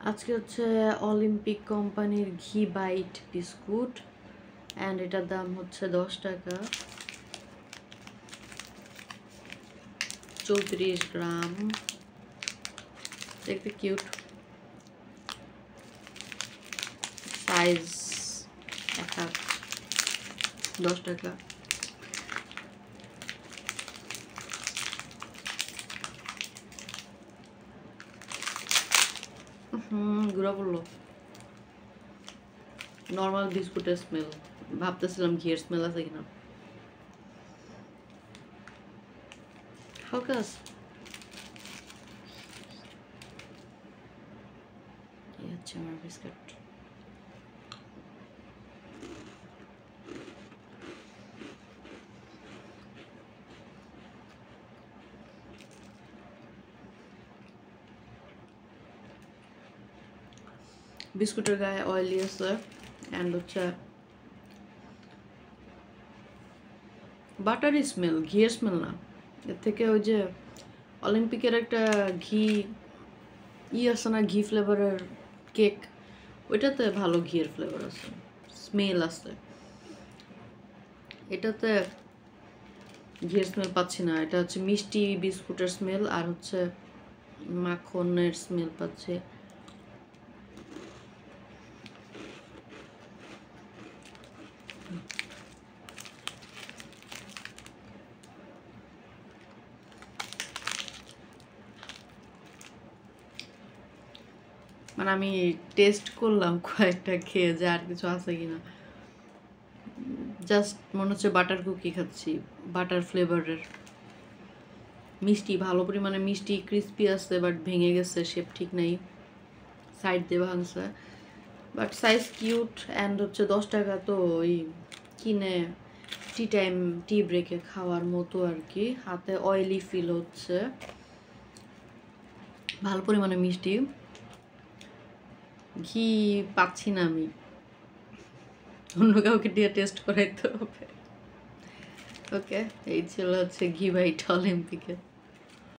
আজকে হচ্ছে অলিম্পিক কোম্পানির ঘি বাইট বিস্কুট অ্যান্ড এটার দাম হচ্ছে 10 টাকা, 34 গ্রাম। দেখতে কিউট, সাইজ একটা 10 টাকা। গুঁড়া পড়লো। নর্মাল বিস্কুটের স্মেল, ভাবতেছিলাম ঘিয়ের স্মেল আছে কিনা। হালকা এই হচ্ছে আমার বিস্কুট। বিস্কুটের গায়ে অয়েলি আছে অ্যান্ড হচ্ছে বাটারি স্মেল, ঘিয়ের স্মেল না। এর থেকে ওই যে অলিম্পিকের একটা ঘি আছে না, ঘি ফ্লেভারের কেক, ওইটাতে ভালো ঘিয়ের ফ্লেভার আছে, স্মেল আছে। এটাতে ঘিয়ের স্মেল পাচ্ছি না। এটা হচ্ছে মিষ্টি বিস্কুটের স্মেল আর হচ্ছে মাখনের স্মেল পাচ্ছে। মানে আমি টেস্ট করলাম কয়েকটা খেয়ে যে আর কিছু আছে কিনা, জাস্ট মনে হচ্ছে বাটার কুকি খাচ্ছি, বাটার ফ্লেভারের। মিষ্টি, ভালো পরিমাণে মিষ্টি, ক্রিস্পি আছে বাট ভেঙে গেছে, শেপ ঠিক নেই, সাইড দিয়ে ভাঙছে, বাট সাইজ কিউট অ্যান্ড হচ্ছে 10 টাকা। তো ওই কিনে টি টাইম, টি ব্রেকে খাওয়ার মতো আর কি। হাতে অয়েলি ফিল হচ্ছে, ভালো পরিমাণে মিষ্টি, ঘি পাচ্ছি না আমি, অন্য কাউকে দিয়ে টেস্ট করাইতে হবে। ওকে, এই ছিল হচ্ছে ঘি বাইট অলিম্পিকের।